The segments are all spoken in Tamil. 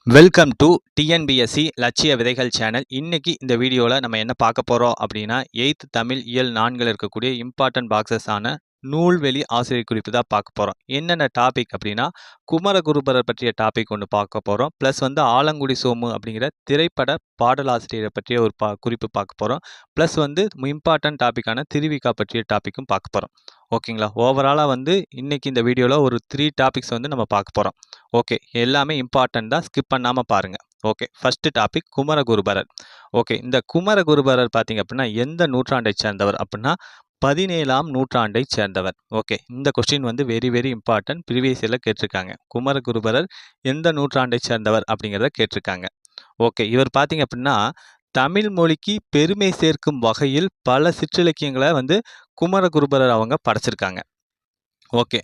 வெல்கம் டு டிஎன்பிஎஸ்சி லட்சிய விதைகள் சேனல். இன்னைக்கு இந்த வீடியோவில் நம்ம என்ன பார்க்க போகிறோம் அப்படின்னா 8th தமிழ் இயல் 4 இருக்கக்கூடிய இம்பார்ட்டன்ட் பாக்ஸஸ் ஆன நூல்வெளி ஆசிரியர் குறிப்பு தான் பார்க்க போகிறோம். என்னென்ன டாபிக் அப்படின்னா குமரகுருபரர் பற்றிய டாபிக் ஒன்று பார்க்க போகிறோம். ப்ளஸ் வந்து ஆலங்குடி சோமு அப்படிங்கிற திரைப்பட பாடலாசிரியரை பற்றிய ஒரு குறிப்பு பார்க்க போகிறோம். ப்ளஸ் வந்து இம்பார்ட்டன்ட் டாப்பிக்கான திருவிக்கா பற்றிய டாப்பிக்கும் பார்க்க போகிறோம். ஓகேங்களா? ஓவராலாக வந்து இன்னைக்கு இந்த வீடியோவில் ஒரு 3 டாபிக்ஸ் வந்து நம்ம பார்க்க போகிறோம். ஓகே, எல்லாமே இம்பார்ட்டன்ட் தான், ஸ்கிப் பண்ணாமல் பாருங்கள். Okay, first topic Kumaraguruparar. Okay, இந்த குமரகுருபரர் பார்த்தீங்க அப்படின்னா எந்த நூற்றாண்டை சேர்ந்தவர் அப்படின்னா 17ஆம் நூற்றாண்டை சேர்ந்தவர். ஓகே, இந்த கொஸ்டின் வந்து வெரி வெரி இம்பார்ட்டன்ட், ப்ரீவியஸ் இயரில் கேட்டிருக்காங்க. குமரகுருபரர் எந்த நூற்றாண்டை சேர்ந்தவர் அப்படிங்கிறத கேட்டிருக்காங்க. ஓகே, இவர் பார்த்தீங்க அப்படின்னா தமிழ் மொழிக்கு பெருமை சேர்க்கும் வகையில் பல சிற்றிலக்கியங்களை வந்து குமரகுருபரர் அவங்க படைச்சிருக்காங்க. ஓகே,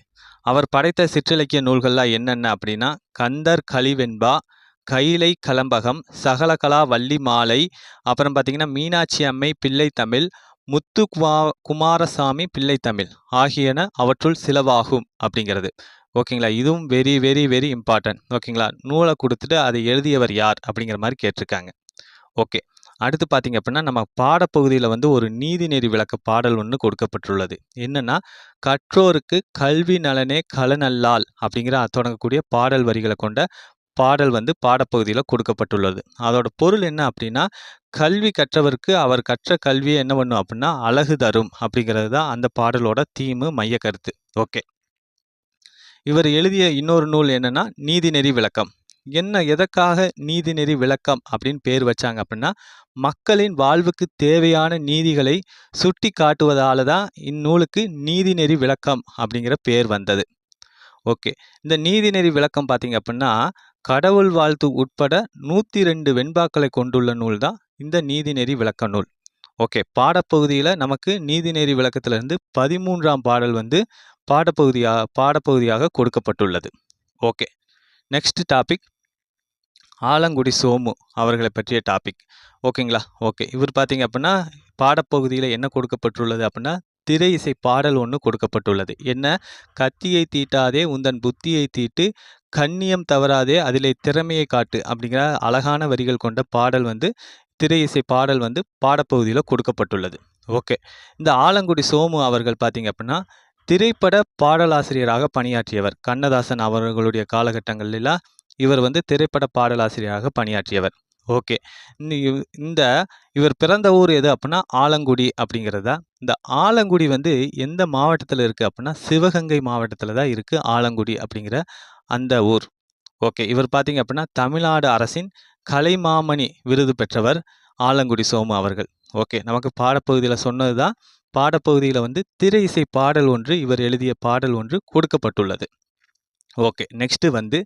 அவர் படைத்த சிற்றிலக்கிய நூல்கள்லாம் என்னென்ன அப்படின்னா கந்தர் கலிவெண்பா, கைலை கலம்பகம், சகலகலா வள்ளி மாலை, அப்புறம் பார்த்தீங்கன்னா மீனாட்சி அம்மை பிள்ளை தமிழ், முத்து குமாரசாமி பிள்ளை தமிழ் ஆகியன அவற்றுள் சிலவாகும் அப்படிங்கிறது. ஓகேங்களா? இதுவும் வெரி வெரி வெரி இம்பார்ட்டன்ட். ஓகேங்களா? நூலை கொடுத்துட்டு அதை எழுதியவர் யார் அப்படிங்கிற மாதிரி கேட்டிருக்காங்க. ஓகே, அடுத்து பார்த்தீங்க அப்படின்னா நம்ம பாடப்பகுதியில் வந்து ஒரு நீதிநெறி விளக்க பாடல் ஒன்று கொடுக்கப்பட்டுள்ளது. என்னன்னா கற்றோருக்கு கல்வி நலனே கலனல்லால் அப்படிங்கிற தொடங்கக்கூடிய பாடல் வரிகளை கொண்ட பாடல் வந்து பாடப்பகுதியில் கொடுக்கப்பட்டுள்ளது. அதோட பொருள் என்ன அப்படின்னா கல்வி கற்றவருக்கு அவர் கற்ற கல்வியை என்ன பண்ணும் அப்படின்னா அழகு தரும் அப்படிங்கிறது தான் அந்த பாடலோட தீமு, மைய கருத்து. ஓகே, இவர் எழுதிய இன்னொரு நூல் என்னன்னா நீதிநெறி விளக்கம். எதற்காக நீதிநெறி விளக்கம் அப்படின்னு பேர் வச்சாங்க அப்படின்னா மக்களின் வாழ்வுக்கு தேவையான நீதிகளை சுட்டி காட்டுவதால தான் இந்நூலுக்கு நீதிநெறி விளக்கம் அப்படிங்கிற பேர் வந்தது. ஓகே, இந்த நீதிநெறி விளக்கம் பார்த்தீங்க அப்படின்னா கடவுள் வாழ்த்து உட்பட 102 வெண்பாக்களை கொண்டுள்ள நூல் தான் இந்த நீதிநெறி விளக்க நூல். ஓகே, பாடப்பகுதியில் நமக்கு நீதிநெறி விளக்கத்திலிருந்து 13ஆம் பாடல் வந்து பாடப்பகுதியாக கொடுக்கப்பட்டுள்ளது. Okay, next topic Alangudi Somu அவர்களை பற்றிய டாபிக். ஓகேங்களா? ஓகே, இவர் பார்த்தீங்க அப்படின்னா பாடப்பகுதியில் என்ன கொடுக்கப்பட்டுள்ளது அப்படின்னா திரை இசை பாடல் ஒன்று கொடுக்கப்பட்டுள்ளது. என்ன? கத்தியை தீட்டாதே உந்தன் புத்தியை தீட்டு, கண்ணியம் தவறாதே அதிலே திறமையை காட்டு அப்படிங்கிற அழகான வரிகள் கொண்ட பாடல் வந்து திரை இசை பாடல் வந்து பாடப்பகுதியில் கொடுக்கப்பட்டுள்ளது. ஓகே, இந்த ஆலங்குடி சோமு அவர்கள் பார்த்தீங்க அப்படின்னா திரைப்பட பாடலாசிரியராக பணியாற்றியவர். கண்ணதாசன் அவர்களுடைய காலகட்டங்களிலாம் இவர் வந்து திரைப்பட பாடலாசிரியராக பணியாற்றியவர். ஓகே, இந்த இவர் பிறந்த ஊர் எது அப்படின்னா ஆலங்குடி அப்படிங்கிறதா. இந்த ஆலங்குடி வந்து எந்த மாவட்டத்தில் இருக்குது அப்படின்னா சிவகங்கை மாவட்டத்தில் தான் இருக்குது ஆலங்குடி அப்படிங்கிற அந்த ஊர். ஓகே, இவர் பார்த்தீங்க அப்படின்னா தமிழ்நாடு அரசின் கலைமாமணி விருது பெற்றவர் ஆலங்குடி சோமு அவர்கள். ஓகே, நமக்கு பாடப்பகுதியில் சொன்னது தான். பாடப்பகுதியில் வந்து திரை இசை பாடல் ஒன்று, இவர் எழுதிய பாடல் ஒன்று கொடுக்கப்பட்டுள்ளது. ஓகே, நெக்ஸ்ட்டு வந்து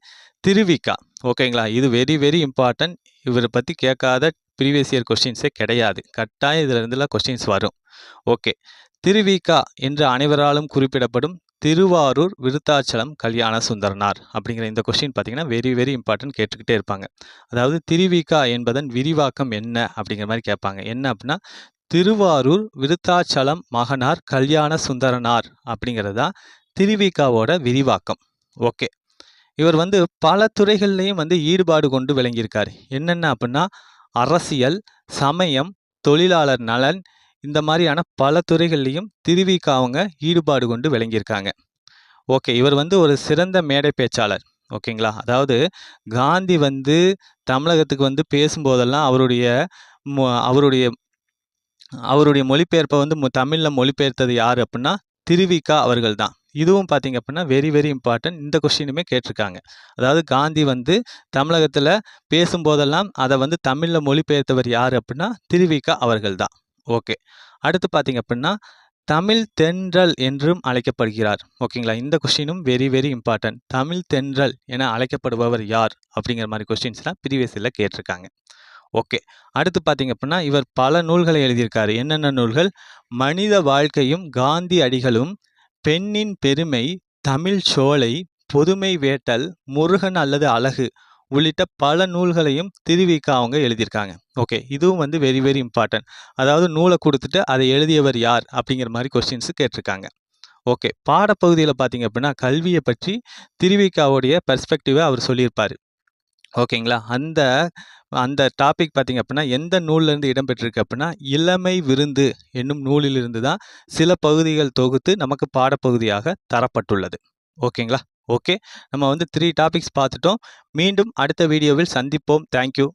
திருவிக்கா. ஓகேங்களா? இது வெரி வெரி இம்பார்ட்டன்ட். இவரை பற்றி கேட்காத ப்ரீவியஸ் இயர் கொஸ்டின்ஸே கிடையாது. கட்டாயம் இதில் இருந்துலாம் கொஸ்டின்ஸ் வரும். ஓகே, திருவிக்கா என்று அனைவராலும் குறிப்பிடப்படும் திருவாரூர் விருத்தாச்சலம் கல்யாண சுந்தரனார் அப்படிங்கிற இந்த கொஸ்டின் பார்த்தீங்கன்னா வெரி வெரி இம்பார்ட்டன்ட், கேட்டுக்கிட்டே இருப்பாங்க. அதாவது திருவிக்கா என்பதன் விரிவாக்கம் என்ன அப்படிங்கிற மாதிரி கேட்பாங்க. என்ன அப்படின்னா திருவாரூர் விருத்தாச்சலம் மகனார் கல்யாண சுந்தரனார் அப்படிங்கிறது தான் திருவிக்காவோட விரிவாக்கம். ஓகே, இவர் வந்து பல துறைகள்லையும் வந்து ஈடுபாடு கொண்டு விளங்கியிருக்காரு. என்னென்ன அப்படின்னா அரசியல், சமயம், தொழிலாளர் நலன், இந்த மாதிரியான பல துறைகள்லையும் திருவிக்கா அவங்க ஈடுபாடு கொண்டு விளங்கியிருக்காங்க. ஓகே, இவர் வந்து ஒரு சிறந்த மேடை பேச்சாளர். ஓகேங்களா? அதாவது காந்தி வந்து தமிழகத்துக்கு வந்து பேசும்போதெல்லாம் அவருடைய மொழிபெயர்ப்பை வந்து தமிழில் மொழிபெயர்த்தது யார் அப்படின்னா திருவிக்கா அவர்கள் தான். இதுவும் பார்த்தீங்க அப்படின்னா வெரி வெரி இம்பார்ட்டன்ட். இந்த கொஸ்டினுமே கேட்டிருக்காங்க. அதாவது காந்தி வந்து தமிழகத்தில் பேசும்போதெல்லாம் அதை வந்து தமிழில் மொழிபெயர்த்தவர் யார் அப்படின்னா திருவிக்கா அவர்கள் தான். ஓகே, அடுத்து பார்த்தீங்க அப்படின்னா தமிழ் தென்றல் என்றும் அழைக்கப்படுகிறார். ஓகேங்களா? இந்த கொஸ்டினும் வெரி வெரி இம்பார்ட்டன்ட். தமிழ் தென்றல் என அழைக்கப்படுபவர் யார் அப்படிங்கிற மாதிரி கொஸ்டின்ஸ்லாம் ப்ரீவியஸ் இயரில் கேட்டிருக்காங்க. ஓகே, அடுத்து பார்த்தீங்க அப்படின்னா இவர் பல நூல்களை எழுதியிருக்காரு. என்னென்ன நூல்கள்? மனித வாழ்க்கையும் காந்தி அடிகளும், பெண்ணின் பெருமை, தமிழ் சோலை, பொதுமை வேட்டல், முருகன் அல்லது அழகு உள்ளிட்ட பல நூல்களையும் திருவிக்கா அவங்க எழுதியிருக்காங்க. ஓகே, இதுவும் வந்து வெரி வெரி இம்பார்ட்டன்ட். அதாவது நூலை கொடுத்துட்டு அதை எழுதியவர் யார் அப்படிங்கிற மாதிரி கொஸ்டின்ஸு கேட்டிருக்காங்க. ஓகே, பாடப்பகுதியில் பார்த்தீங்க அப்படின்னா கல்வியை பற்றி திருவிக்காவுடைய பெர்ஸ்பெக்டிவை அவர் சொல்லியிருப்பார். ஓகேங்களா? அந்த அந்த டாபிக் பார்த்தீங்க அப்படின்னா, எந்த நூல்லேருந்து இடம்பெற்றிருக்கு அப்படின்னா, இளமை விருந்து என்னும் நூலிலிருந்து தான் சில பகுதிகள் தொகுத்து நமக்கு பாடப்பகுதியாக தரப்பட்டுள்ளது. ஓகேங்களா? ஓகே. நம்ம வந்து 3 டாபிக்ஸ் பார்த்துட்டோம். மீண்டும் அடுத்த வீடியோவில் சந்திப்போம். Thank you.